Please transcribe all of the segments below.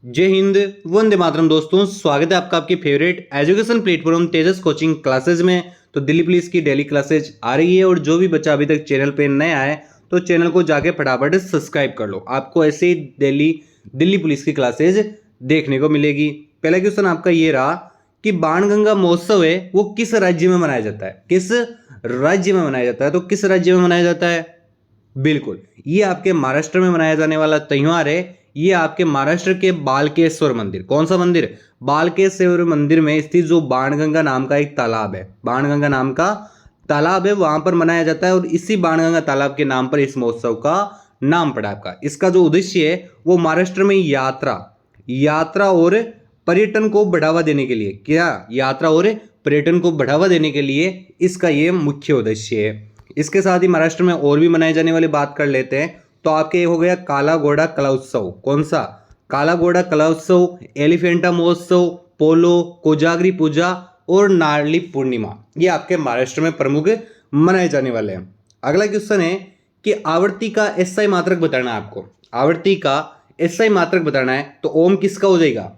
जय हिंद। वंदे मातरम। दोस्तों, स्वागत है आपका आपके फेवरेट एजुकेशन प्लेटफॉर्म तेजस कोचिंग क्लासेज में। तो दिल्ली पुलिस की डेली क्लासेज आ रही है और जो भी बच्चा अभी तक चैनल पे नया है तो चैनल को जाके फटाफट सब्सक्राइब कर लो। आपको ऐसे ही डेली दिल्ली पुलिस की क्लासेज देखने को मिलेगी। पहला क्वेश्चन आपका ये रहा कि बाणगंगा महोत्सव है वो किस राज्य में मनाया जाता है? किस राज्य में मनाया जाता है? तो किस राज्य में मनाया जाता है? बिल्कुल, ये आपके महाराष्ट्र में मनाया जाने वाला त्योहार है। ये आपके महाराष्ट्र के बालकेश्वर मंदिर, कौन सा मंदिर? बालकेश्वर मंदिर में स्थित जो बाणगंगा नाम का एक तालाब है, बाणगंगा नाम का तालाब है, वहां पर मनाया जाता है। और इसी बाणगंगा तालाब के नाम पर इस महोत्सव का नाम पड़ा आपका। इसका जो उद्देश्य है वो महाराष्ट्र में यात्रा यात्रा और पर्यटन को बढ़ावा देने के लिए, क्या यात्रा और पर्यटन को बढ़ावा देने के लिए इसका ये मुख्य उद्देश्य है। इसके साथ ही महाराष्ट्र में और भी मनाए जाने वाली बात कर लेते हैं। तो आपके हो गया काला घोड़ा कला उत्सव, कौन सा? काला घोड़ा कला उत्सव, एलिफेंटा महोत्सव, पोलो, कोजागरी पूजा और नारली पूर्णिमा, ये आपके महाराष्ट्र में प्रमुख मनाए जाने वाले हैं। अगला क्वेश्चन है कि आवर्ती का एसआई मात्रक बताना है आपको। आवर्ती का एसआई मात्रक बताना है तो ओम किसका हो जाएगा?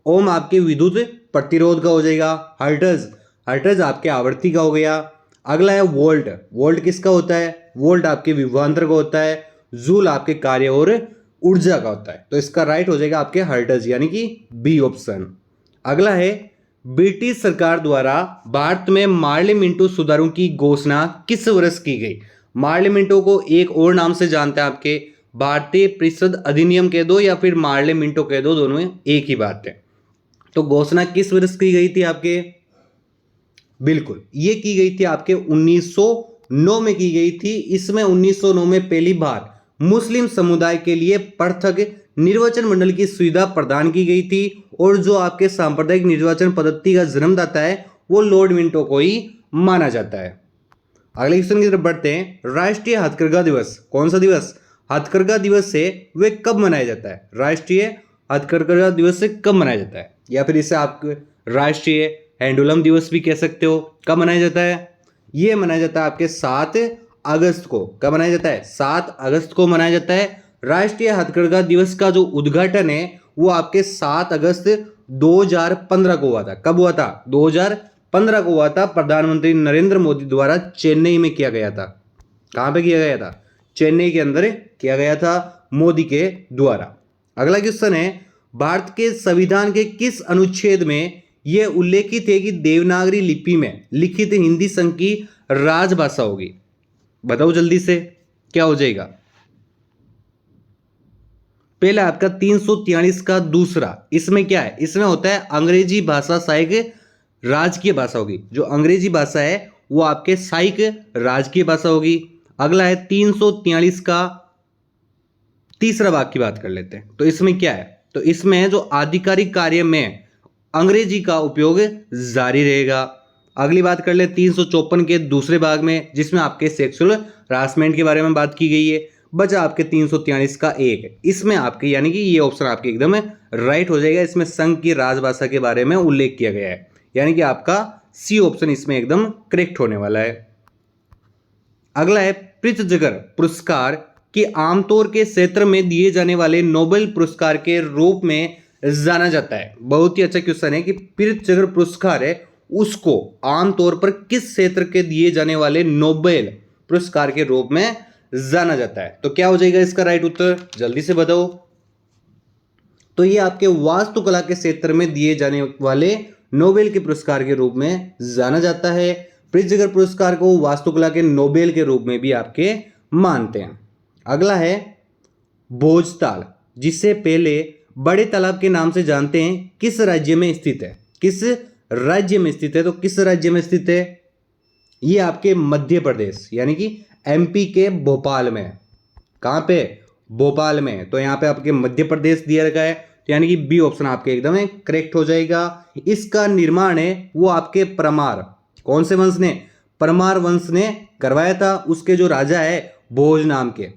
ओम आपके विद्युत प्रतिरोध का हो जाएगा। हर्ट्ज, हर्ट्ज आपके आवर्ती का हो गया। अगला है वोल्ट, वोल्ट किसका होता है? वोल्ट आपके विभवांतर का होता है। जूल आपके कार्य और ऊर्जा का होता है। तो इसका राइट हो जाएगा आपके हर्ट्ज, यानी कि बी ऑप्शन। अगला है ब्रिटिश सरकार द्वारा भारत में पार्लियामेंटो सुधारों की घोषणा किस वर्ष की गई? पार्लियामेंटो को एक और नाम से जानते हैं आपके, भारतीय परिषद अधिनियम कह दो या फिर पार्लियामेंटो कह दो, दोनों एक ही बात है। तो घोषणा किस वर्ष की गई थी आपके? बिल्कुल, ये की गई थी आपके 1909 में की गई थी। इसमें 1909 में पहली बार मुस्लिम समुदाय के लिए पृथक निर्वाचन मंडल की सुविधा प्रदान की गई थी। और जो आपके सांप्रदायिक निर्वाचन पद्धति का जन्मदाता है वो लॉर्ड मिंटो को ही माना जाता है। अगले क्वेश्चन की तरफ बढ़ते हैं। राष्ट्रीय हथकरघा दिवस, कौन सा दिवस हथकरघा दिवस से वे कब मनाया जाता है? राष्ट्रीय हथकरघा दिवस से कब मनाया जाता है? या फिर इसे आप राष्ट्रीय हैंडलूम दिवस भी कह सकते हो। कब मनाया जाता है? यह मनाया जाता है आपके 7 अगस्त को। कब मनाया जाता है? 7 अगस्त को मनाया जाता है। राष्ट्रीय हथकरघा दिवस का जो उद्घाटन है वो आपके 7 अगस्त 2015 को हुआ था। कब हुआ था? 2015 को हुआ था। प्रधानमंत्री नरेंद्र मोदी द्वारा चेन्नई में किया गया था। कहां पे किया गया था? चेन्नई के अंदर किया गया था, मोदी के द्वारा। अगला क्वेश्चन है, भारत के संविधान के किस अनुच्छेद में यह उल्लेखित है कि देवनागरी लिपि में लिखित हिंदी संघ की राजभाषा होगी? बताओ जल्दी से, क्या हो जाएगा? पहला आपका 343 का दूसरा, इसमें क्या है? इसमें होता है अंग्रेजी भाषा सहायक राजकीय भाषा होगी। जो अंग्रेजी भाषा है वो आपके सहायक राजकीय भाषा होगी। अगला है 343 का तीसरा भाग की बात कर लेते हैं। तो इसमें क्या है? तो इसमें है जो आधिकारिक कार्य में अंग्रेजी का उपयोग जारी रहेगा। अगली बात कर ले 354 के दूसरे भाग में, जिसमें आपके सेक्सुअल हरासमेंट के बारे में बात की गई है। बचा आपके 343 का एक, इसमें आपके यानी कि ये ऑप्शन आपके एकदम राइट हो जाएगा। इसमें संघ की राजभाषा के बारे में उल्लेख किया गया है, यानी कि आपका सी ऑप्शन इसमें एकदम करेक्ट होने वाला है। अगला है प्रित्जगर पुरस्कार कि आमतौर के क्षेत्र में दिए जाने वाले नोबेल पुरस्कार के रूप में जाना जाता है। बहुत ही अच्छा क्वेश्चन है कि प्रित्जगर पुरस्कार है उसको आमतौर पर किस क्षेत्र के दिए जाने वाले नोबेल पुरस्कार के रूप में जाना जाता है? तो क्या हो जाएगा इसका राइट उत्तर? जल्दी से बताओ। तो ये आपके वास्तुकला के क्षेत्र में दिए जाने वाले नोबेल के पुरस्कार के रूप में जाना जाता है। प्रित्जगर पुरस्कार को वास्तुकला के नोबेल के रूप में भी आपके मानते हैं। अगला है भोजताल, जिसे पहले बड़े तालाब के नाम से जानते हैं, किस राज्य में स्थित है? किस राज्य में स्थित है? तो किस राज्य में स्थित है? ये आपके मध्य प्रदेश यानी कि एमपी के भोपाल में। कहां पे? भोपाल में। तो यहां पे आपके मध्य प्रदेश दिया गया है, तो यानी कि बी ऑप्शन आपके एकदम करेक्ट हो जाएगा। इसका निर्माण है वो आपके परमार, कौन से वंश ने? परमार वंश ने करवाया था। उसके जो राजा है भोज नाम के,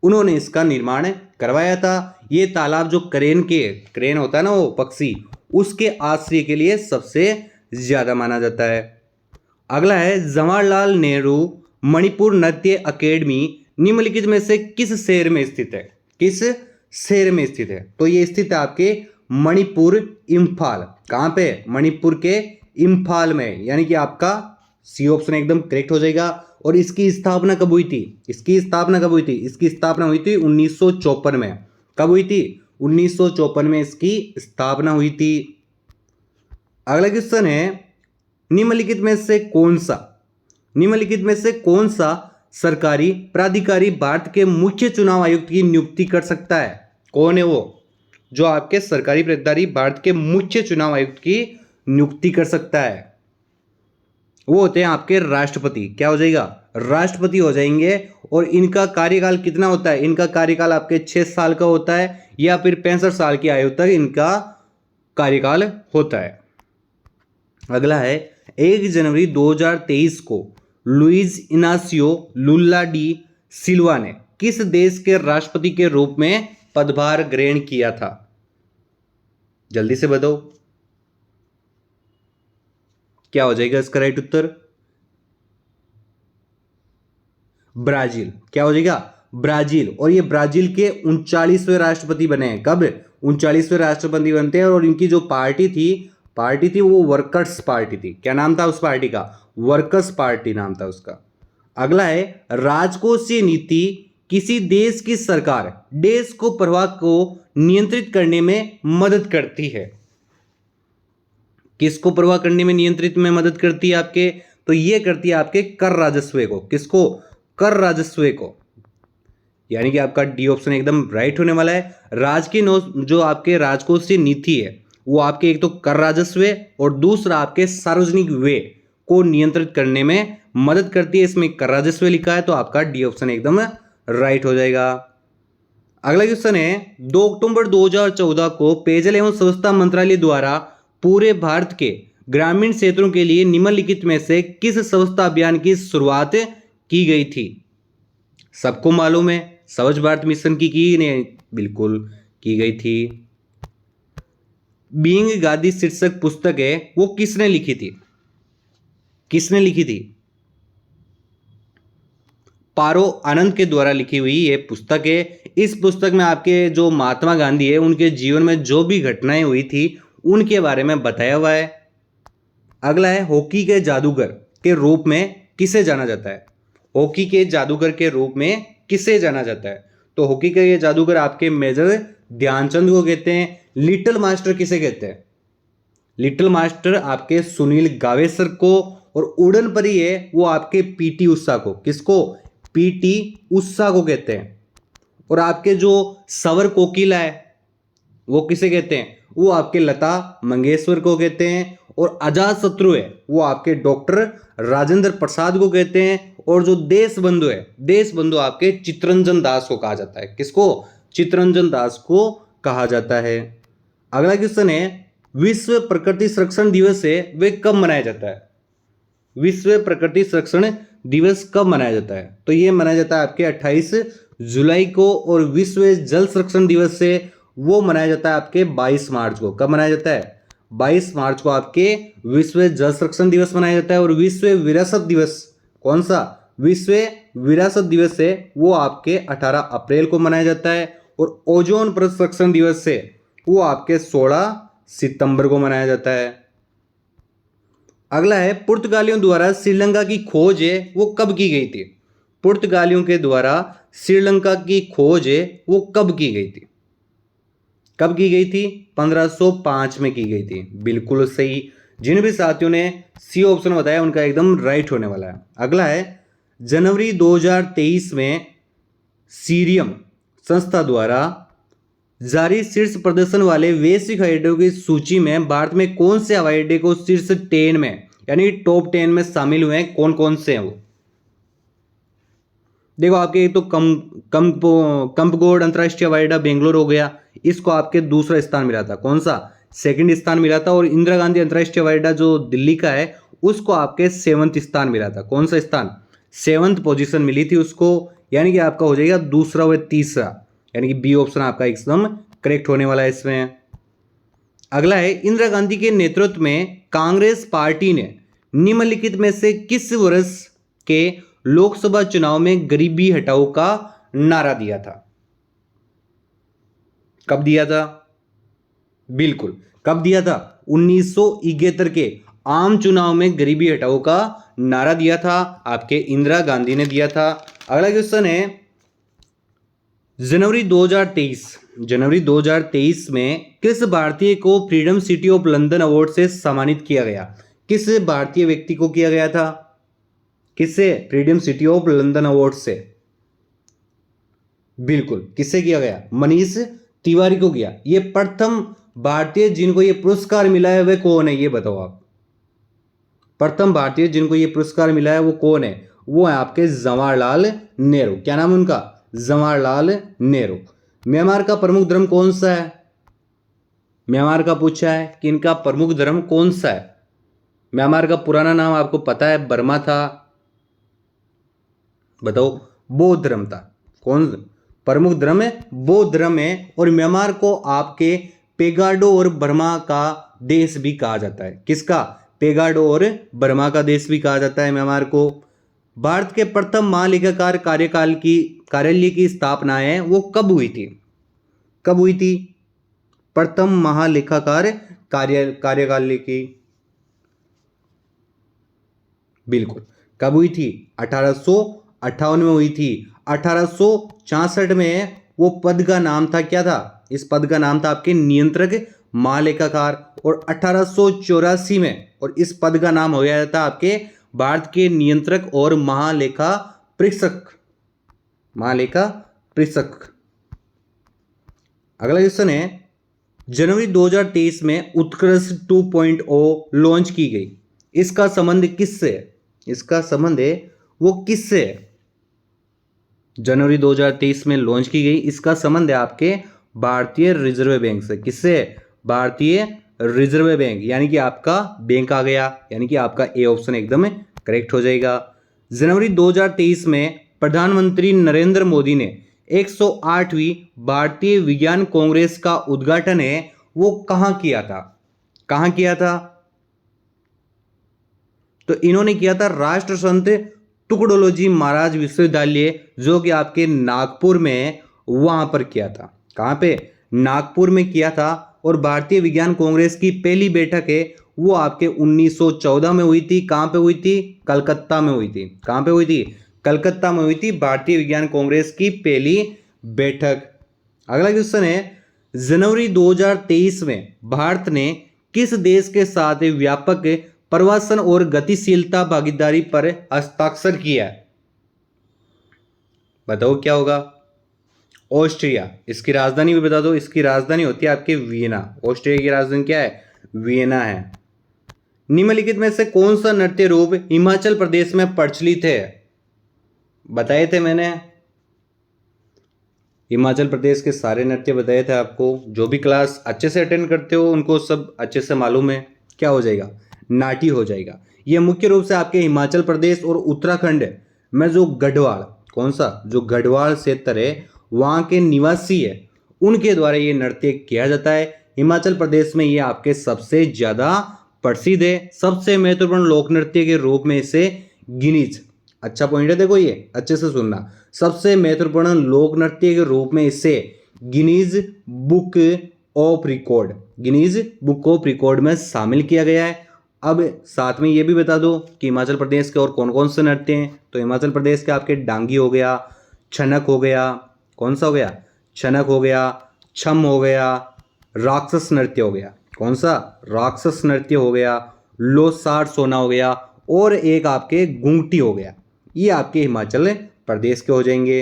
उन्होंने इसका निर्माण करवाया था। ये तालाब जो क्रेन होता है ना, वो पक्षी, उसके आश्रय के लिए सबसे ज्यादा माना जाता है। अगला है जवाहरलाल नेहरू मणिपुर नृत्य अकेडमी निम्नलिखित में से किस शहर में स्थित है? किस शहर में स्थित है। तो ये स्थित है आपके मणिपुर इम्फाल। कहाँ पे? मणिपुर के इम्फाल में, यानी कि आपका सी ऑप्शन एकदम करेक्ट हो जाएगा। और इसकी स्थापना कब हुई थी? इसकी स्थापना कब हुई थी? इसकी स्थापना हुई थी 1954 में। कब हुई थी? 1954 में इसकी स्थापना हुई थी। अगला क्वेश्चन है, निम्नलिखित में से कौन सा सरकारी प्राधिकारी भारत के मुख्य चुनाव आयुक्त की नियुक्ति कर सकता है? कौन है वो जो आपके सरकारी प्राधिकारी भारत के मुख्य चुनाव आयुक्त की नियुक्ति कर सकता है? वो होते हैं आपके राष्ट्रपति। क्या हो जाएगा? राष्ट्रपति हो जाएंगे। और इनका कार्यकाल कितना होता है? इनका कार्यकाल आपके 6 साल का होता है या फिर 65 साल की आयु तक इनका कार्यकाल होता है। अगला है, 1 जनवरी 2023 को लुइज इनासियो लुला डी सिल्वा ने किस देश के राष्ट्रपति के रूप में पदभार ग्रहण किया था? जल्दी से बताओ क्या हो जाएगा इसका राइट उत्तर? ब्राजील। क्या हो जाएगा? ब्राजील। और ये ब्राजील के 39वें राष्ट्रपति बने हैं। कब? 39वें राष्ट्रपति बनते हैं। और इनकी जो पार्टी थी वो वर्कर्स पार्टी थी। क्या नाम था उस पार्टी का? वर्कर्स पार्टी नाम था उसका। अगला है, राजकोषीय नीति किसी देश की सरकार देश को प्रवाह को नियंत्रित करने में मदद करती है। किसको प्रवाह करने में नियंत्रित में मदद करती है आपके? तो ये करती है आपके कर राजस्व को। किसको? कर राजस्व को। यानी कि आपका डी ऑप्शन एकदम राइट होने वाला है। जो आपके राजकोषीय नीति है वो आपके एक तो कर राजस्व और दूसरा आपके सार्वजनिक व्यय को नियंत्रित करने में मदद करती है। इसमें कर राजस्व लिखा है तो आपका डी ऑप्शन एकदम राइट हो जाएगा। अगला क्वेश्चन है, 2 अक्टूबर 2014 को पेयजल एवं स्वच्छता मंत्रालय द्वारा पूरे भारत के ग्रामीण क्षेत्रों के लिए निम्नलिखित में से किस स्वच्छता अभियान की शुरुआत की गई थी? सबको मालूम है, स्वच्छ भारत मिशन की नहीं? बिल्कुल की गई थी। बीइंग गांधी शीर्षक पुस्तक है वो किसने लिखी थी? किसने लिखी थी? पारो आनंद के द्वारा लिखी हुई ये पुस्तक है। इस पुस्तक में आपके जो महात्मा गांधी है उनके जीवन में जो भी घटनाएं हुई थी उनके बारे में बताया हुआ है। अगला है, हॉकी के जादूगर के रूप में किसे जाना जाता है? हॉकी के जादूगर के रूप में किसे जाना जाता है? तो हॉकी के ये जादूगर आपके मेजर ध्यानचंद को कहते हैं। लिटिल मास्टर किसे कहते हैं? लिटिल मास्टर आपके सुनील गावस्कर को। और उड़न परी है वो आपके पीटी उषा को। किसको? पीटी उषा को कहते हैं। और आपके जो सवर कोकिला है वो किसे कहते हैं? वो आपके लता मंगेशकर को कहते हैं। और अजात शत्रु है वो आपके डॉक्टर राजेंद्र प्रसाद को कहते हैं। और जो देश बंधु आपके चित्तरंजन दास को कहा जाता है। किसको? चित्तरंजन दास को कहा जाता है। अगला क्वेश्चन है, विश्व प्रकृति संरक्षण दिवस है वे कब मनाया जाता है? विश्व प्रकृति संरक्षण दिवस कब मनाया जाता है? तो ये मनाया जाता है आपके 28 जुलाई को। और विश्व जल संरक्षण दिवस से वो मनाया जाता है आपके 22 मार्च को। कब मनाया जाता है? 22 मार्च को आपके विश्व जल संरक्षण दिवस मनाया जाता है। और विश्व विरासत दिवस कौन सा? विश्व विरासत दिवस है वो आपके 18 अप्रैल को मनाया जाता है। और ओजोन परत संरक्षण दिवस से वो आपके 16 सितंबर को मनाया जाता है। अगला है, पुर्तगालियों द्वारा श्रीलंका की खोज है वो कब की गई थी? पुर्तगालियों के द्वारा श्रीलंका की खोज है वो कब की गई थी? कब की गई थी? 1505 में की गई थी। बिल्कुल सही। जिन भी साथियों ने सी ऑप्शन बताया उनका एकदम राइट होने वाला है। अगला है, जनवरी 2023 में सीरियम संस्था द्वारा जारी शीर्ष प्रदर्शन वाले वैश्विक हवाई अड्डों की सूची में भारत में कौन से हवाई अड्डे को शीर्ष 10 में यानी टॉप 10 में शामिल हुए हैं? कौन कौन से हैं वो? देखो आपके तो कंपगोड अंतर्राष्ट्रीय हवाई अड्डा बेंगलोर हो गया। इसको आपके दूसरा स्थान मिला था। कौन सा? सेकंड स्थान मिला था। और इंदिरा गांधी अंतर्राष्ट्रीय हवाई अड्डा जो दिल्ली का है उसको आपके 7th स्थान मिला था। कौन सा स्थान? 7th पोजीशन मिली थी उसको। यानी कि आपका हो जाएगा दूसरा व तीसरा, यानी कि बी ऑप्शन आपका एकदम करेक्ट होने वाला है इसमें। अगला है, इंदिरा गांधी के नेतृत्व में कांग्रेस पार्टी ने निम्नलिखित में से किस वर्ष के लोकसभा चुनाव में गरीबी हटाओ का नारा दिया था? कब दिया था? बिल्कुल, कब दिया था? 1971 के आम चुनाव में गरीबी हटाओ का नारा दिया था, आपके इंदिरा गांधी ने दिया था। अगला क्वेश्चन है, जनवरी 2023 में किस भारतीय को freedom city of London award से सम्मानित किया गया? किस भारतीय व्यक्ति को किया गया था? किससे? Freedom city of London award से। बिल्कुल, किससे किया गया? मनीष तिवारी को किया। ये प्रथम भारतीय जिनको ये पुरस्कार मिला है वह कौन है, ये बताओ आप। प्रथम भारतीय जिनको ये पुरस्कार मिला है वो कौन है? वो है आपके जवाहरलाल नेहरू। क्या नाम है उनका? जवाहरलाल नेहरू। म्यांमार का प्रमुख धर्म कौन सा है? म्यांमार का पूछा है कि इनका प्रमुख धर्म कौन सा है। म्यांमार का पुराना नाम आपको पता है, बर्मा था। बताओ, बौद्ध धर्म था। कौन प्रमुख धर्म है? बौद्ध धर्म है। और म्यांमार को आपके पेगाडो और बर्मा का देश भी कहा जाता है। किसका? पेगाडो और बर्मा का देश भी कहा जाता है म्यांमार को। भारत के प्रथम महालेखाकार कार्यालय की स्थापना है वो कब हुई थी? कब हुई थी प्रथम महालेखाकार कार्यालय की? बिल्कुल, कब हुई थी? 1858 में हुई थी। 1866 में वो पद का नाम था, क्या था? इस पद का नाम था आपके नियंत्रक महालेखाकार। और 1884 में और इस पद का नाम हो गया था आपके भारत के नियंत्रक और महालेखा परीक्षक। अगला क्वेश्चन है, जनवरी 2023 में उत्कर्ष 2.0 लॉन्च की गई। इसका संबंध किससे है? इसका संबंध है वो किससे है? जनवरी 2023 में लॉन्च की गई, इसका संबंध है आपके भारतीय रिजर्व बैंक से। किससे? भारतीय रिजर्व बैंक, यानी कि आपका बैंक आ गया, यानी कि आपका ए ऑप्शन एकदम करेक्ट हो जाएगा। जनवरी 2023 में प्रधानमंत्री नरेंद्र मोदी ने 108वीं भारतीय विज्ञान कांग्रेस का उद्घाटन है वो कहां किया था? कहां किया था? तो इन्होंने किया था राष्ट्र संत टुकड़ोलॉजी महाराज विश्वविद्यालय, जो कि आपके नागपुर में, वहां पर किया था। कहां पे? नागपुर में किया था। और भारतीय विज्ञान कांग्रेस की पहली बैठक है वो आपके 1914 में हुई थी। कहां पे हुई थी? कलकत्ता में हुई थी। कहां पे हुई थी? कलकत्ता में हुई थी भारतीय विज्ञान कांग्रेस की पहली बैठक। अगला क्वेश्चन है, जनवरी 2023 में भारत ने किस देश के साथ व्यापक प्रवासन और गतिशीलता भागीदारी पर हस्ताक्षर किया है? बताओ क्या होगा? ऑस्ट्रिया। इसकी राजधानी भी बता दो। इसकी राजधानी होती है आपके वियना। ऑस्ट्रिया की राजधानी क्या है? वियना है। निम्नलिखित में से कौन सा नृत्य रूप हिमाचल प्रदेश में प्रचलित है? बताए थे मैंने, हिमाचल प्रदेश के सारे नृत्य बताए थे आपको। जो भी क्लास अच्छे से अटेंड करते हो उनको सब अच्छे से मालूम है। क्या हो जाएगा? नाटी हो जाएगा। यह मुख्य रूप से आपके हिमाचल प्रदेश और उत्तराखंड में जो गढ़वाल, कौन सा? जो गढ़वाल क्षेत्र है वहाँ के निवासी है उनके द्वारा ये नृत्य किया जाता है। हिमाचल प्रदेश में ये आपके सबसे ज़्यादा प्रसिद्ध है। सबसे महत्वपूर्ण लोक नृत्य के रूप में इसे गिनीज, अच्छा पॉइंट है, देखो ये अच्छे से सुनना, सबसे महत्वपूर्ण लोक नृत्य के रूप में इसे गिनीज बुक ऑफ रिकॉर्ड में शामिल किया गया है। अब साथ में ये भी बता दो कि हिमाचल प्रदेश के और कौन कौन से नृत्य हैं। तो हिमाचल प्रदेश के आपके डांगी हो गया, छनक हो गया, कौन सा हो गया? छनक हो गया, छम हो गया, राक्षस नृत्य हो गया, कौन सा? राक्षस नृत्य हो गया, लोसार सोना हो गया, और एक आपके गुंगटी हो गया। ये आपके हिमाचल प्रदेश के हो जाएंगे।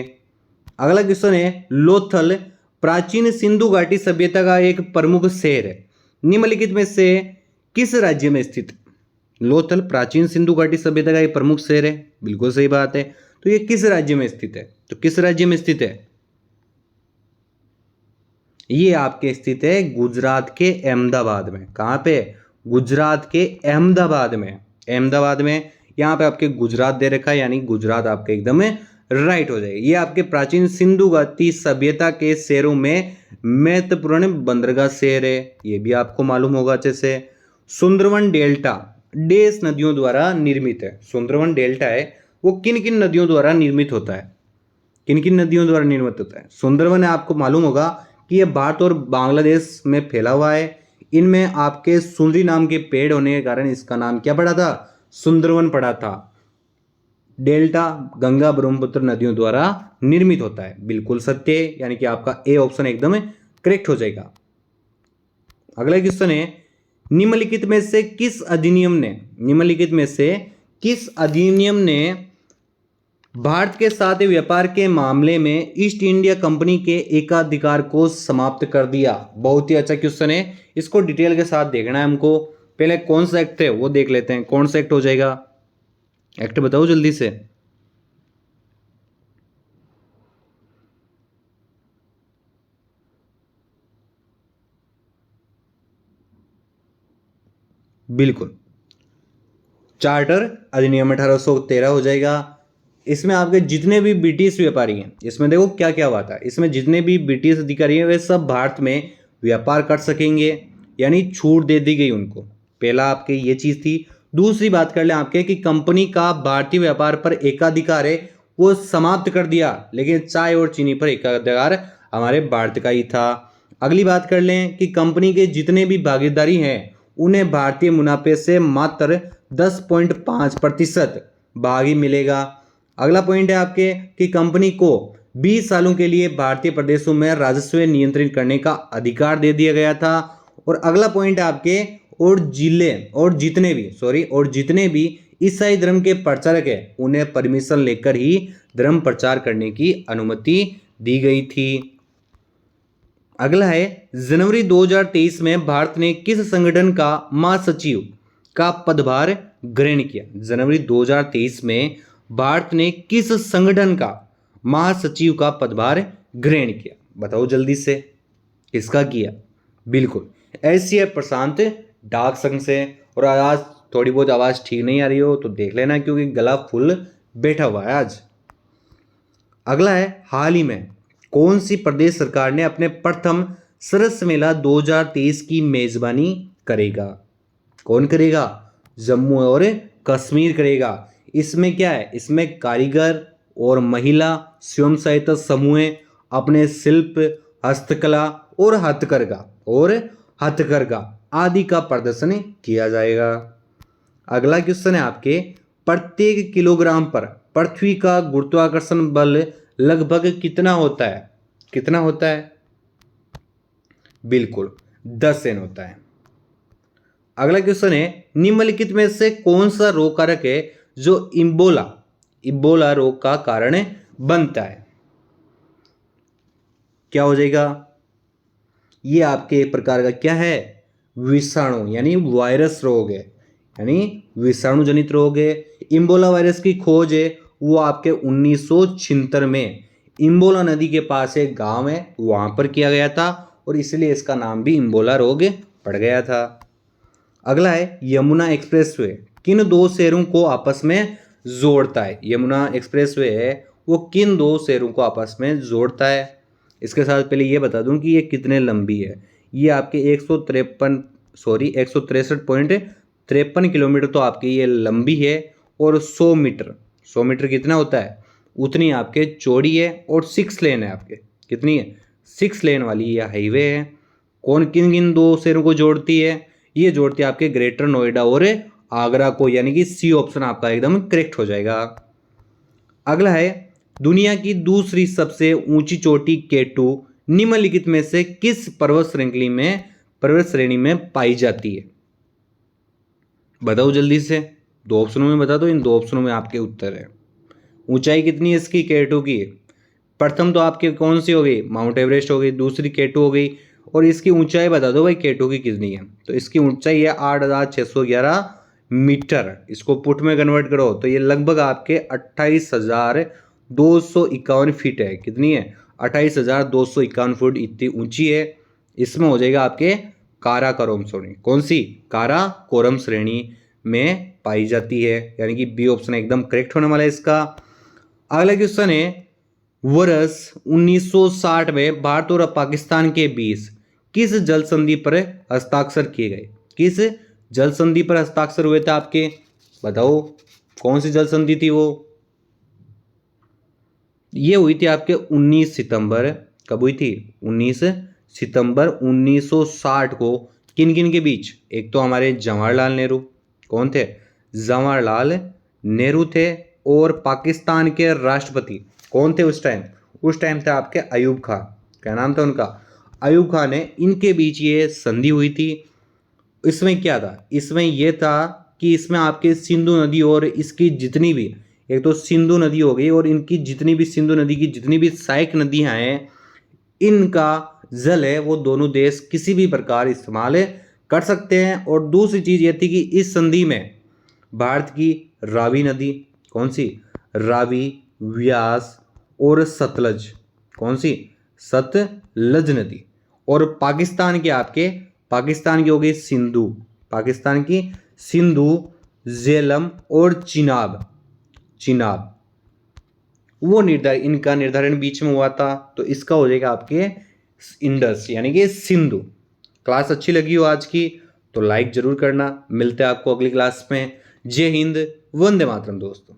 अगला क्वेश्चन है, लोथल प्राचीन सिंधु घाटी सभ्यता का एक प्रमुख शहर है। निम्नलिखित में से किस राज्य में स्थित? लोथल प्राचीन सिंधु घाटी सभ्यता का एक प्रमुख शहर है, बिल्कुल सही बात है। तो ये किस राज्य में स्थित है? तो किस राज्य में स्थित है? ये आपके स्थित है गुजरात के अहमदाबाद में। कहां पे? गुजरात के अहमदाबाद में। यहां पे आपके गुजरात दे रखा है, यानी गुजरात आपके एकदम राइट हो जाएगा। ये आपके प्राचीन सिंधु घाटी सभ्यता के शहरों में महत्वपूर्ण बंदरगाह शहर है, ये भी आपको मालूम होगा अच्छे से। सुंदरवन डेल्टा देश नदियों द्वारा निर्मित है। सुंदरवन डेल्टा है वो किन किन नदियों द्वारा निर्मित होता है? किन किन नदियों द्वारा निर्मित होता है? सुंदरवन आपको मालूम होगा कि ये भारत और बांग्लादेश में फैला हुआ है। इनमें आपके सुंदरी नाम के पेड़ होने के कारण इसका नाम क्या पड़ा था, सुंदरवन पड़ा था। डेल्टा गंगा ब्रह्मपुत्र नदियों द्वारा निर्मित होता है, बिल्कुल सत्य है, यानी कि आपका ए ऑप्शन एकदम करेक्ट हो जाएगा। अगला क्वेश्चन है, निम्नलिखित में से किस अधिनियम ने भारत के साथ व्यापार के मामले में ईस्ट इंडिया कंपनी के एकाधिकार को समाप्त कर दिया? बहुत ही अच्छा क्वेश्चन है, इसको डिटेल के साथ देखना है हमको। पहले कौन सा एक्ट है वो देख लेते हैं, कौन सा एक्ट हो जाएगा, एक्ट बताओ जल्दी से। बिल्कुल, चार्टर अधिनियम 1813 हो जाएगा। इसमें आपके जितने भी ब्रिटिश व्यापारी हैं, इसमें देखो क्या क्या हुआ था, इसमें जितने भी ब्रिटिश अधिकारी हैं वे सब भारत में व्यापार कर सकेंगे, यानी छूट दे दी गई उनको। पहला आपके ये चीज़ थी। दूसरी बात कर लें आपके कि कंपनी का भारतीय व्यापार पर एकाधिकार है वो समाप्त कर दिया, लेकिन चाय और चीनी पर एकाधिकार हमारे भारत का ही था। अगली बात कर लें कि कंपनी के जितने भी भागीदारी हैं उन्हें भारतीय मुनाफे से मात्र 10.5% भाग ही मिलेगा। अगला पॉइंट है आपके कि कंपनी को 20 सालों के लिए भारतीय प्रदेशों में राजस्व नियंत्रित करने का अधिकार दे दिया गया था। और अगला पॉइंट है आपके और जितने भी ईसाई धर्म के प्रचारक हैं उन्हें परमिशन लेकर ही धर्म प्रचार करने की अनुमति दी गई थी। अगला है, जनवरी 2023 में भारत ने किस संगठन का महासचिव का पदभार ग्रहण किया? जनवरी 2023 में भारत ने किस संगठन का महासचिव का पदभार ग्रहण किया? बताओ जल्दी से, किसका किया? बिल्कुल एशिया प्रशांत डाक संघ से। और आज थोड़ी बहुत आवाज़ ठीक नहीं आ रही हो तो देख लेना, क्योंकि गला फुल बैठा हुआ है आज। अगला है, हाल ही में कौन सी प्रदेश सरकार ने अपने प्रथम सरस मेला 2023 की मेजबानी करेगा? कौन करेगा? जम्मू और कश्मीर करेगा। इसमें क्या है, इसमें कारीगर और महिला स्वयं सहायता समूह अपने शिल्प, हस्तकला और हथकरघा आदि का प्रदर्शन किया जाएगा। अगला क्वेश्चन है आपके, प्रत्येक किलोग्राम पर पृथ्वी का गुरुत्वाकर्षण बल लगभग कितना होता है? कितना होता है? बिल्कुल 10 N होता है। अगला क्वेश्चन है, निम्नलिखित में से कौन सा रोग कारक है जो इबोला रोग का कारण बनता है? क्या हो जाएगा? ये आपके एक प्रकार का क्या है, विषाणु यानी वायरस रोग है, यानी विषाणु जनित रोग है। इबोला वायरस की खोज है वो आपके 1976 में इबोला नदी के पास एक गांव है वहां पर किया गया था, और इसलिए इसका नाम भी इबोला रोग पड़ गया था। अगला है, यमुना एक्सप्रेसवे किन दो शहरों को आपस में जोड़ता है? यमुना एक्सप्रेसवे है वो किन दो शहरों को आपस में जोड़ता है? इसके साथ पहले ये बता दूं कि ये कितने लंबी है। ये आपके 163.53 किलोमीटर तो आपकी ये लंबी है, और 100 मीटर कितना होता है, उतनी आपके चौड़ी है, और 6 लेन है आपके। कितनी है? 6 लेन वाली ये हाईवे है। कौन किन किन दो शहरों को जोड़ती है? ये जोड़ती है आपके ग्रेटर नोएडा और आगरा को, यानी कि सी ऑप्शन आपका एकदम करेक्ट हो जाएगा। अगला है, दुनिया की दूसरी सबसे ऊंची चोटी केटू निम्नलिखित में से किस पर्वत श्रेणी में पाई जाती है? बताओ जल्दी से, 2 ऑप्शनों में बता दो, इन 2 ऑप्शनों में आपके उत्तर है। ऊंचाई कितनी है इसकी केटू की? प्रथम तो आपके कौन सी हो गई, माउंट एवरेस्ट हो गई, दूसरी केटू हो गई, और इसकी ऊंचाई बता दो भाई केटू की कितनी है। तो इसकी ऊंचाई है 8,611 मीटर। इसको फुट में कन्वर्ट करो तो ये लगभग आपके 28,251 फीट है। कितनी है? 28,251 फुट इतनी ऊंची है। इसमें हो जाएगा आपके काराकोरम श्रेणी। कौन सी? काराकोरम श्रेणी में पाई जाती है, यानी कि बी ऑप्शन एकदम करेक्ट होने वाला है इसका। अगला क्वेश्चन है, वर्ष 1960 में भारत और पाकिस्तान के बीच किस जल संधि पर हस्ताक्षर किए गए? किस जल संधि पर हस्ताक्षर हुए थे आपके? बताओ कौन सी जल संधि थी वो? ये हुई थी आपके 19 सितंबर। कब हुई थी? 19 सितंबर 1960 को किन किन के बीच, एक तो हमारे जवाहरलाल नेहरू, कौन थे, जवाहरलाल नेहरू थे, और पाकिस्तान के राष्ट्रपति कौन थे उस टाइम, उस टाइम थे आपके अयूब खान, क्या नाम था उनका, अयूब खान है, इनके बीच ये संधि हुई थी। इसमें क्या था, इसमें यह था कि इसमें आपके सिंधु नदी और इसकी जितनी भी, एक तो सिंधु नदी हो गई और इनकी जितनी भी, सिंधु नदी की जितनी भी सहायक नदियां हैं, इनका जल है वो दोनों देश किसी भी प्रकार इस्तेमाल कर सकते हैं। और दूसरी चीज ये थी कि इस संधि में भारत की रावी नदी, कौन सी, रावी, व्यास और सतलज, कौन सी, सतलज नदी, और पाकिस्तान के आपके, पाकिस्तान की हो गई सिंधु, पाकिस्तान की सिंधु, झेलम और चिनाब, चिनाब, वो निर्धारण, इनका निर्धारण बीच में हुआ था, तो इसका हो जाएगा आपके इंडस यानी कि सिंधु। क्लास अच्छी लगी हो आज की तो लाइक जरूर करना। मिलते हैं आपको अगली क्लास में। जय हिंद, वंदे मातरम दोस्तों।